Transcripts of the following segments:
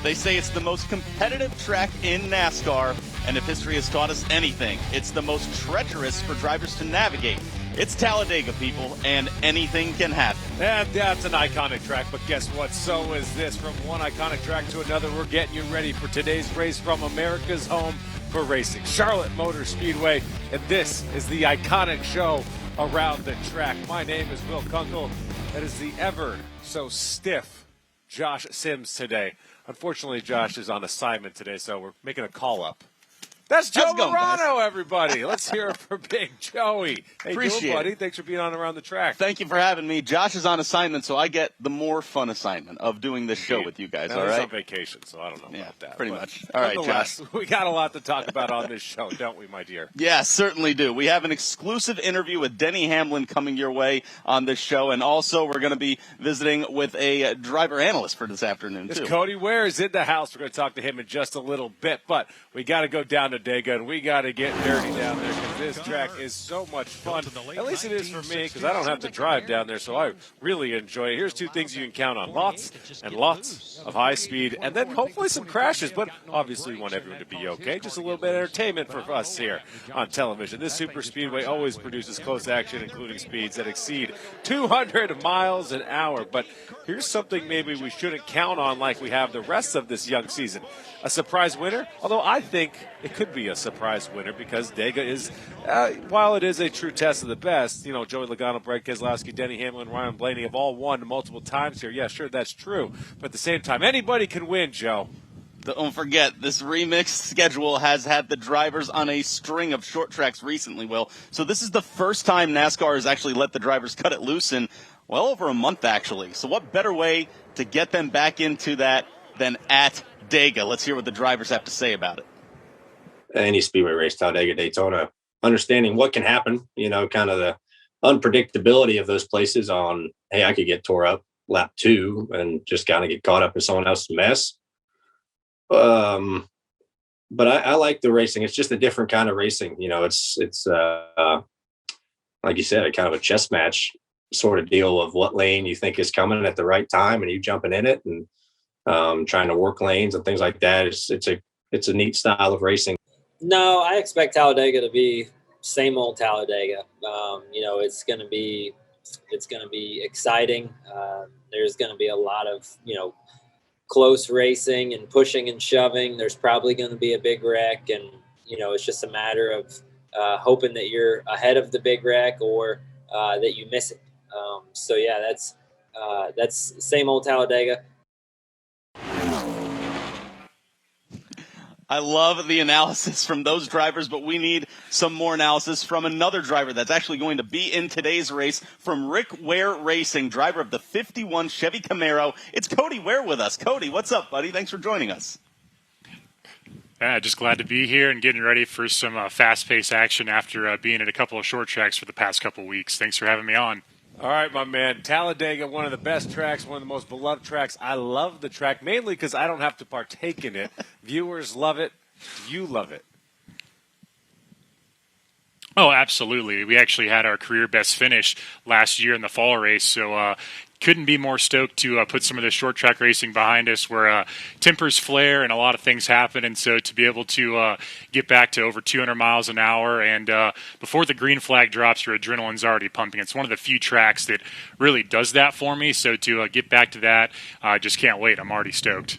They say it's the most competitive track in NASCAR, and if history has taught us anything, it's the most treacherous for drivers to navigate. It's Talladega, people, and anything can happen. And that's an iconic track, but guess what? So is this. From one iconic track to another, we're getting you ready for today's race from America's home for racing, Charlotte Motor Speedway, and this is the iconic show around the track. My name is Will Kunkel. That is the ever so stiff Josh Sims today. Unfortunately, Josh is on assignment today, so we're making a call-up. That's Joe Morano, everybody. Let's hear it for Big Joey. Hey, Appreciate buddy. it. Thanks for being on Around the Track. Thank you for having me. Josh is on assignment, so I get the more fun assignment of doing this show with you guys, now, all he's right? on vacation, so I don't know about that. Pretty much. All right, Josh. We got a lot to talk about on this show, don't we, my dear? Yeah, certainly do. We have an exclusive interview with Denny Hamlin coming your way on this show, and also we're going to be visiting with a driver analyst for this afternoon, too. Cody Ware is in the house. We're going to talk to him in just a little bit, but we got to go down to Dega, and we got to get dirty down there because this track is so much fun. At least it is for me because I don't have to drive down there, so I really enjoy it. Here's two things you can count on: lots and lots of high speed, and then hopefully some crashes, but obviously we want everyone to be okay. Just a little bit of entertainment for us here on television. This super speedway always produces close action, including speeds that exceed 200 miles an hour. But here's something maybe we shouldn't count on like we have the rest of this young season. A surprise winner, although I think it could be a surprise winner because Dega is, while it is a true test of the best, you know, Joey Logano, Brad Keselowski, Denny Hamlin, Ryan Blaney have all won multiple times here. Yeah, sure, that's true. But at the same time, anybody can win, Joe. Don't forget, this remixed schedule has had the drivers on a string of short tracks recently, Will. So this is the first time NASCAR has actually let the drivers cut it loose in, well, over a month, actually. So what better way to get them back into that than at Dega? Let's hear what the drivers have to say about it. Any speedway race, Talladega, Daytona, understanding what can happen, you know, kind of the unpredictability of those places on, hey, I could get tore up lap 2 and just kind of get caught up in someone else's mess. But I like the racing. It's just a different kind of racing. You know, it's like you said, a kind of a chess match sort of deal of what lane you think is coming at the right time and you jumping in it and trying to work lanes and things like that. It's a neat style of racing. No, I expect Talladega to be same old Talladega. You know, it's going to be exciting. There's going to be a lot of, you know, close racing and pushing and shoving. There's probably going to be a big wreck, and you know, it's just a matter of hoping that you're ahead of the big wreck or that you miss it. So yeah, that's same old Talladega. I love the analysis from those drivers, but we need some more analysis from another driver that's actually going to be in today's race, from Rick Ware Racing, driver of the 51 Chevy Camaro. It's Cody Ware with us. Cody, what's up, buddy? Thanks for joining us. Yeah, just glad to be here and getting ready for some fast-paced action after being at a couple of short tracks for the past couple of weeks. Thanks for having me on. All right, my man. Talladega, one of the best tracks, one of the most beloved tracks. I love the track, mainly because I don't have to partake in it. Viewers love it. Do you love it? Oh, absolutely. We actually had our career best finish last year in the fall race, so couldn't be more stoked to put some of the short track racing behind us where tempers flare and a lot of things happen. And so to be able to get back to over 200 miles an hour and before the green flag drops, your adrenaline's already pumping. It's one of the few tracks that really does that for me. So to get back to that, I just can't wait. I'm already stoked.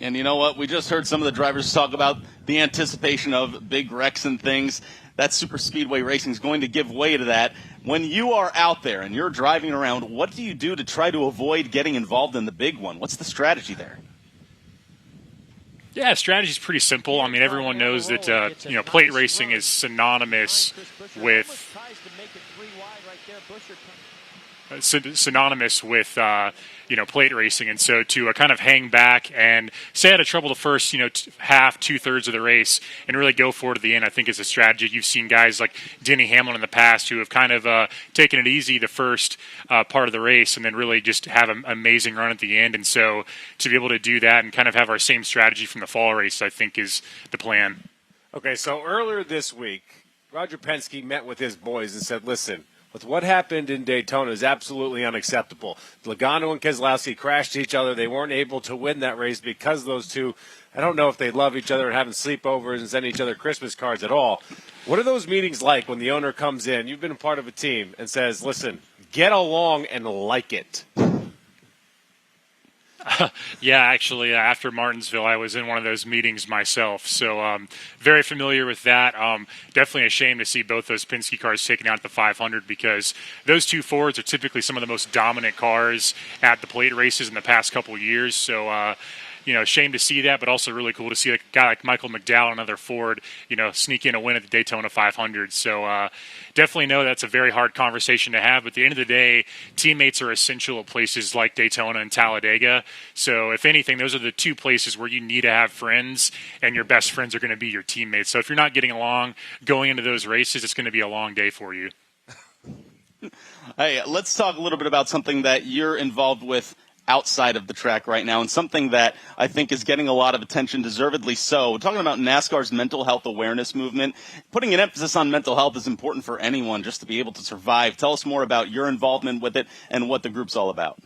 And you know what? We just heard some of the drivers talk about the anticipation of big wrecks and things. That super speedway racing is going to give way to that. When you are out there and you're driving around, what do you do to try to avoid getting involved in the big one? What's the strategy there? Yeah, strategy is pretty simple. I mean, everyone knows that plate racing is synonymous with plate racing. And so to kind of hang back and stay out of trouble the first, half, 2/3 of the race and really go for it at the end, I think is a strategy. You've seen guys like Denny Hamlin in the past who have kind of taken it easy the first part of the race and then really just have an amazing run at the end. And so to be able to do that and kind of have our same strategy from the fall race, I think is the plan. Okay, so earlier this week, Roger Penske met with his boys and said, listen, with what happened in Daytona is absolutely unacceptable. Logano and Keselowski crashed each other. They weren't able to win that race because those two, I don't know if they love each other and having sleepovers and send each other Christmas cards at all. What are those meetings like when the owner comes in, you've been a part of a team, and says, listen, get along and like it? Yeah, actually, after Martinsville, I was in one of those meetings myself, so very familiar with that. Definitely a shame to see both those Penske cars taken out at the 500 because those two Fords are typically some of the most dominant cars at the plate races in the past couple of years. So, shame to see that, but also really cool to see a guy like Michael McDowell, another Ford, sneak in a win at the Daytona 500. So definitely know that's a very hard conversation to have. But at the end of the day, teammates are essential at places like Daytona and Talladega. So if anything, those are the two places where you need to have friends, and your best friends are going to be your teammates. So if you're not getting along going into those races, it's going to be a long day for you. Hey, let's talk a little bit about something that you're involved with outside of the track right now, and something that I think is getting a lot of attention, deservedly so. We're talking about NASCAR's mental health awareness movement. Putting an emphasis on mental health is important for anyone just to be able to survive. Tell us more about your involvement with it and what the group's all about.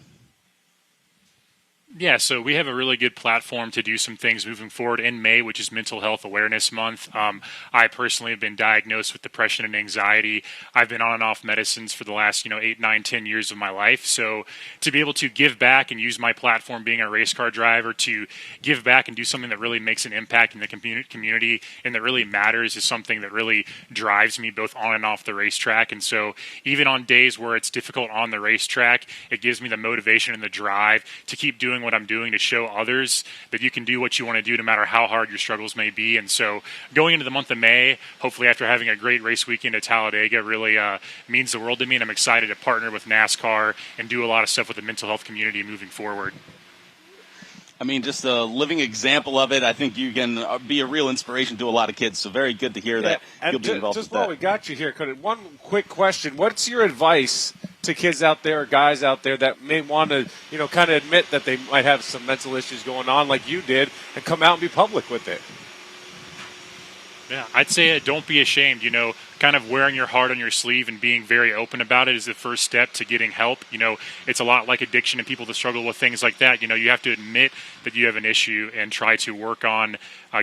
Yeah, so we have a really good platform to do some things moving forward in May, which is Mental Health Awareness Month. I personally have been diagnosed with depression and anxiety. I've been on and off medicines for the last, 8, 9, 10 years of my life. So to be able to give back and use my platform being a race car driver to give back and do something that really makes an impact in the community and that really matters is something that really drives me both on and off the racetrack. And so even on days where it's difficult on the racetrack, it gives me the motivation and the drive to keep doing what I'm doing to show others that you can do what you want to do no matter how hard your struggles may be. And so going into the month of May, hopefully after having a great race weekend at Talladega, really means the world to me, and I'm excited to partner with NASCAR and do a lot of stuff with the mental health community moving forward. I mean, just a living example of it. I think you can be a real inspiration to a lot of kids. So very good to hear that you'll be involved with that. Just while we got you here, Cody, one quick question. What's your advice to kids out there or guys out there that may want to, kind of admit that they might have some mental issues going on like you did and come out and be public with it? Yeah, I'd say don't be ashamed. Kind of wearing your heart on your sleeve and being very open about it is the first step to getting help. It's a lot like addiction and people that struggle with things like that. You have to admit that you have an issue and try to work on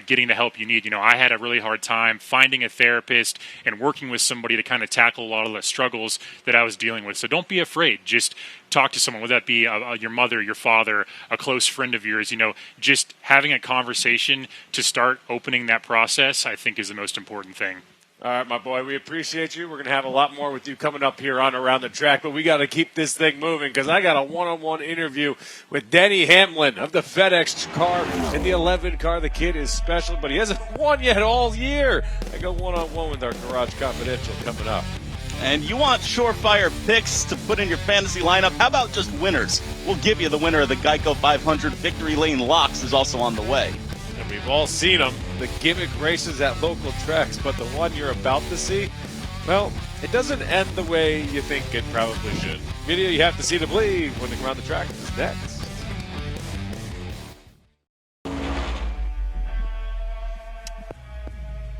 getting the help you need. I had a really hard time finding a therapist and working with somebody to kind of tackle a lot of the struggles that I was dealing with. So don't be afraid. Just talk to someone, whether that be your mother, your father, a close friend of yours. Just having a conversation to start opening that process, I think, is the most important thing. All right, my boy, we appreciate you. We're going to have a lot more with you coming up here on Around the Track, but we got to keep this thing moving because I got a one-on-one interview with Denny Hamlin of the FedEx car in the 11 car. The kid is special, but he hasn't won yet all year. I go one-on-one with our Garage Confidential coming up. And you want surefire picks to put in your fantasy lineup? How about just winners? We'll give you the winner of the GEICO 500 Victory Lane Locks is also on the way. And we've all seen them, the gimmick races at local tracks, but the one you're about to see, well, it doesn't end the way you think it probably should. Video you have to see to believe when Around the Track is next.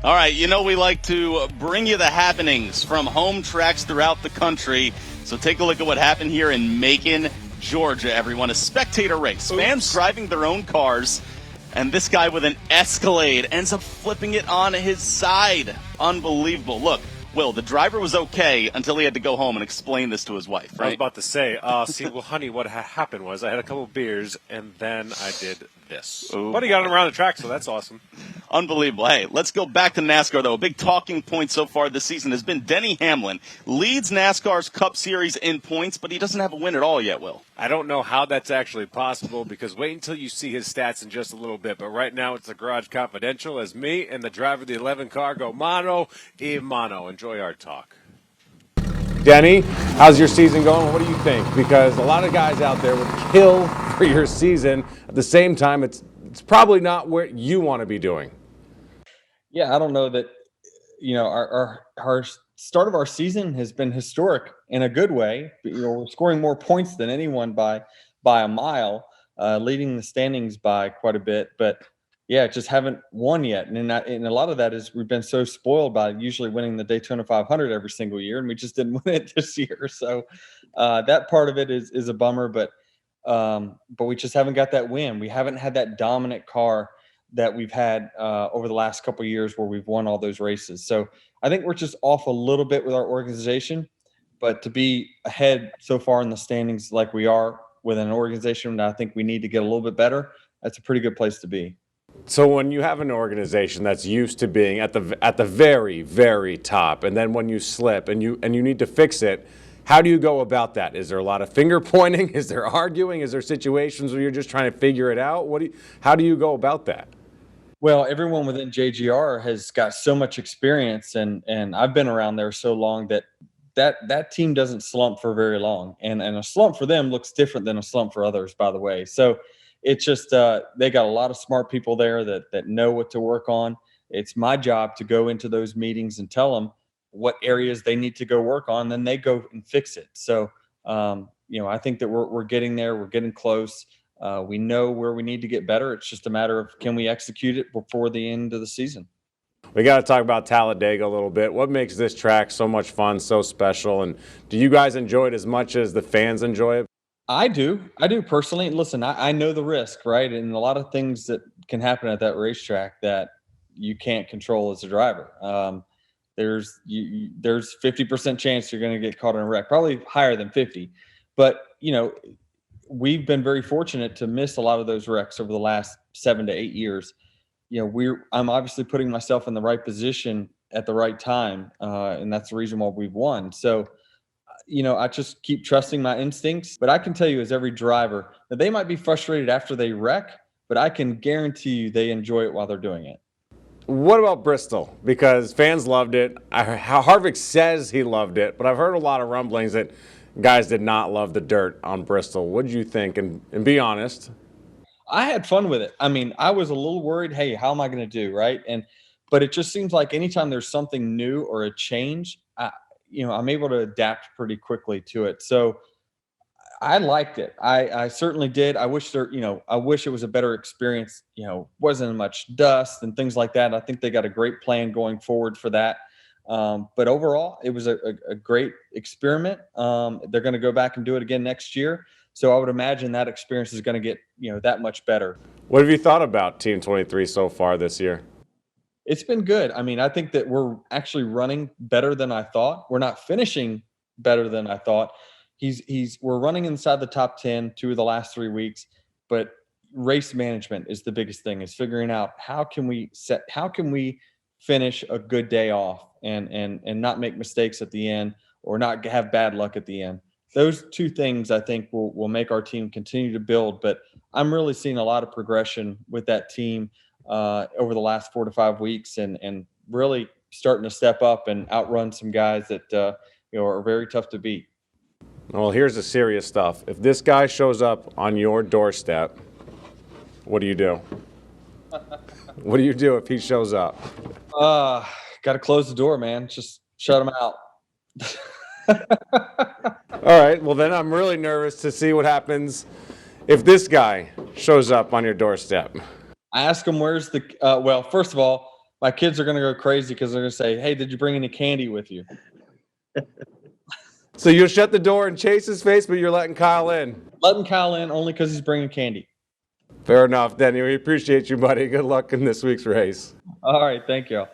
All right, we like to bring you the happenings from home tracks throughout the country. So take a look at what happened here in Macon, Georgia, everyone. A spectator race. Oops. Fans driving their own cars. And this guy with an Escalade ends up flipping it on his side. Unbelievable. Look, Will, the driver was okay until he had to go home and explain this to his wife, right? I was about to say, honey, what happened was I had a couple of beers, and then I did this. Ooh. But he got him around the track, so that's awesome. Unbelievable. Hey, let's go back to NASCAR, though. A big talking point so far this season has been Denny Hamlin. Leads NASCAR's Cup Series in points, but he doesn't have a win at all yet, Will. I don't know how that's actually possible because wait until you see his stats in just a little bit. But right now it's the Garage Confidential as me and the driver of the 11 car go mano a mano. Enjoy our talk. Denny, how's your season going? What do you think? Because a lot of guys out there would kill for your season. At the same time, it's probably not what you want to be doing. Yeah, I don't know that, our start of our season has been historic in a good way. We're scoring more points than anyone by a mile, leading the standings by quite a bit. But, yeah, just haven't won yet. And a lot of that is we've been so spoiled by usually winning the Daytona 500 every single year, and we just didn't win it this year. So that part of it is a bummer, but we just haven't got that win. We haven't had that dominant car that we've had over the last couple of years where we've won all those races. So I think we're just off a little bit with our organization, but to be ahead so far in the standings like we are with an organization that I think we need to get a little bit better, that's a pretty good place to be. So when you have an organization that's used to being at the very, very top, and then when you slip and you need to fix it, how do you go about that? Is there a lot of finger pointing? Is there arguing? Is there situations where you're just trying to figure it out? How do you go about that? Well, everyone within JGR has got so much experience, and I've been around there so long that team doesn't slump for very long, and a slump for them looks different than a slump for others, by the way. So it's just they got a lot of smart people there that know what to work on. It's my job to go into those meetings and tell them what areas they need to go work on, then they go and fix it. So I think that we're getting there. We're getting close. We know where we need to get better. It's just a matter of can we execute it before the end of the season. We got to talk about Talladega a little bit. What makes this track so much fun, so special? And do you guys enjoy it as much as the fans enjoy it? I do personally. Listen, I know the risk, right? And a lot of things that can happen at that racetrack that you can't control as a driver. There's 50% chance you're going to get caught in a wreck, probably higher than 50. But, we've been very fortunate to miss a lot of those wrecks over the last 7 to 8 years. I'm obviously putting myself in the right position at the right time. And that's the reason why we've won. So, I just keep trusting my instincts, but I can tell you as every driver that they might be frustrated after they wreck, but I can guarantee you they enjoy it while they're doing it. What about Bristol? Because fans loved it. Harvick says he loved it, but I've heard a lot of rumblings that guys did not love the dirt on Bristol. What did you think? And be honest. I had fun with it. I mean, I was a little worried, hey, how am I going to do, right? But it just seems like anytime there's something new or a change, I'm able to adapt pretty quickly to it. So I liked it. I certainly did. I wish I wish it was a better experience, wasn't much dust and things like that. I think they got a great plan going forward for that. But overall, it was a great experiment. They're going to go back and do it again next year. So I would imagine that experience is going to get, that much better. What have you thought about Team 23 so far this year? It's been good. I mean, I think that we're actually running better than I thought. We're not finishing better than I thought. We're running inside the top 10 2 of the last 3 weeks, but race management is the biggest thing, is figuring out how can we finish a good day off and not make mistakes at the end or not have bad luck at the end. Those two things I think will make our team continue to build, but I'm really seeing a lot of progression with that team over the last 4 to 5 weeks and really starting to step up and outrun some guys that are very tough to beat. Well, here's the serious stuff. If this guy shows up on your doorstep, what do you do? What do you do if he shows up? Got to close the door, man. Just shut him out. All right. Well, then I'm really nervous to see what happens if this guy shows up on your doorstep. I ask him where's the well, first of all, my kids are going to go crazy because they're going to say, hey, did you bring any candy with you? So you'll shut the door and chase his face, but you're letting Kyle in. Letting Kyle in only because he's bringing candy. Fair enough, Denny. We appreciate you, buddy. Good luck in this week's race. All right. Thank you.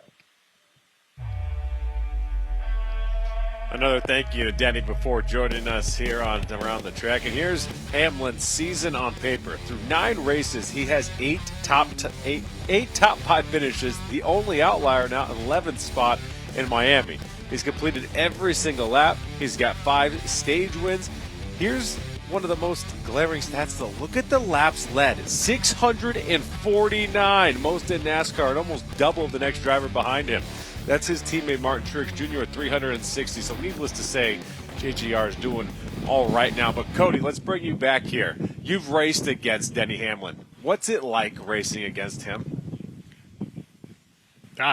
Another thank you to Denny before joining us here on Around the Track. And here's Hamlin's season on paper. Through 9 races, he has 8 top 5 finishes. The only outlier now, 11th spot in Miami. He's completed every single lap. He's got 5 stage wins. Here's one of the most glaring stats, though. Look at the laps led. 649, most in NASCAR, and almost double the next driver behind him. That's his teammate Martin Truex Jr. at 360. So needless to say, JGR is doing all right now. But Cody, let's bring you back here. You've raced against Denny Hamlin. What's it like racing against him?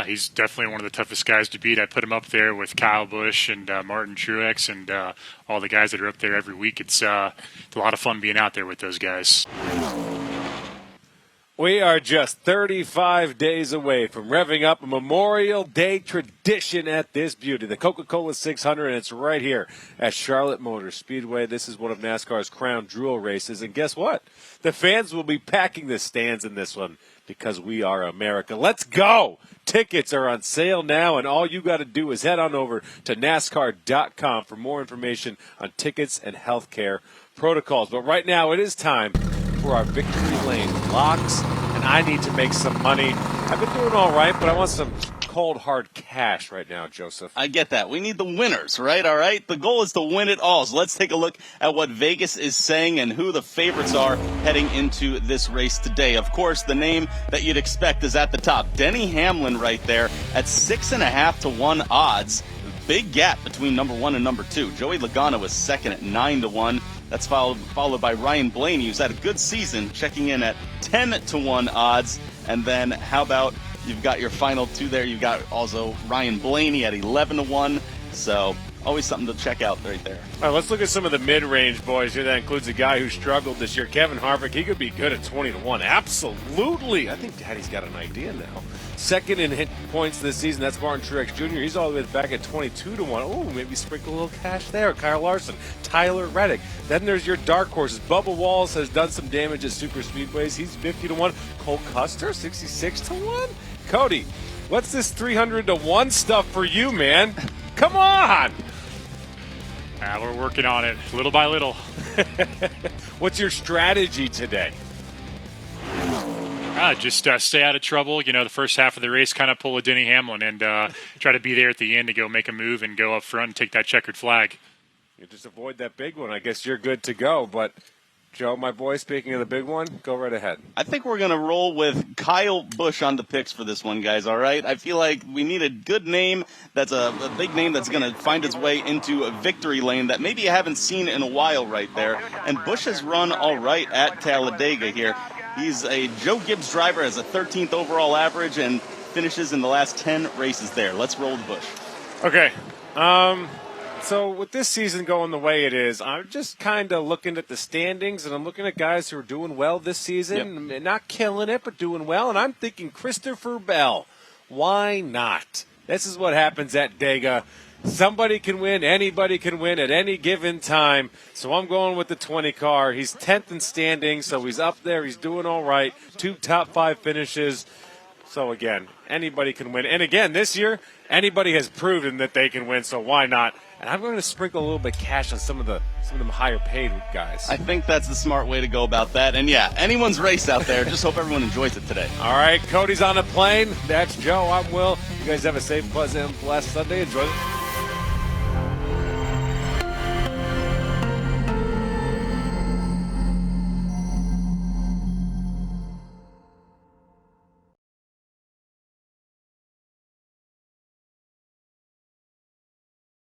He's definitely one of the toughest guys to beat. I put him up there with Kyle Busch and Martin Truex and all the guys that are up there every week. It's a lot of fun being out there with those guys. We are just 35 days away from revving up a Memorial Day tradition at this beauty, the CocaCola 600, and it's right here at Charlotte Motor Speedway. This is one of NASCAR's crown jewel races, and guess what? The fans will be packing the stands in this one because we are America. Let's go! Tickets are on sale now, and all you got to do is head on over to NASCAR.com for more information on tickets and healthcare protocols. But right now, it is time for our victory lane locks, and I need to make some money. I've been doing all right, but I want some cold, hard cash right now, Joseph. I get that. We need the winners, right? All right? The goal is to win it all. So let's take a look at what Vegas is saying and who the favorites are heading into this race today. Of course, the name that you'd expect is at the top. Denny Hamlin right there at 6.5 to 1 odds. Big gap between number 1 and number 2. Joey Logano is second at 9 to 1. That's followed by Ryan Blaney, who's had a good season, checking in at 10 to 1 odds. And then how about you've got your final two there. You've got also Ryan Blaney at 11 to 1. So always something to check out right there. All right, let's look at some of the mid-range boys here. That includes a guy who struggled this year, Kevin Harvick. He could be good at 20 to 1. Absolutely. I think Daddy's got an idea now. Second in hit points this season, that's Martin Truex Jr. He's all the way back at 22 to 1. Oh, maybe sprinkle a little cash there. Kyle Larson, Tyler Reddick. Then there's your dark horses. Bubba Wallace has done some damage at super speedways. He's 50 to 1. Cole Custer, 66 to 1. Cody, what's this 300 to 1 stuff for you, man? Come on. We're working on it little by little. What's your strategy today? Just stay out of trouble. You know, the first half of the race, kind of pull a Denny Hamlin and try to be there at the end to go make a move and go up front and take that checkered flag. You just avoid that big one. I guess you're good to go. But, Joe, my boy, speaking of the big one, go right ahead. I think we're going to roll with Kyle Busch on the picks for this one, guys, all right? I feel like we need a good name that's a big name that's going to find its way into a victory lane that maybe you haven't seen in a while right there. And Busch has run all right at Talladega here. He's a Joe Gibbs driver, has a 13th overall average, and finishes in the last 10 races there. Let's roll with Busch. Okay. So with this season going the way it is, I'm just kind of looking at the standings, and I'm looking at guys who are doing well this season, not killing it, but doing well, and I'm thinking Christopher Bell. Why not? This is what happens at Dega. Somebody can win, anybody can win at any given time. So I'm going with the 20 car. He's 10th in standing, so he's up there. He's doing all right. 2 top 5 finishes. So again, anybody can win. And again, this year, anybody has proven that they can win, so why not? And I'm going to sprinkle a little bit of cash on some of them higher paid guys. I think that's the smart way to go about that. And yeah, anyone's race out there. Just hope everyone enjoys it today. All right, Cody's on the plane. That's Joe. I'm Will. You guys have a safe, pleasant, and blessed Sunday. Enjoy it.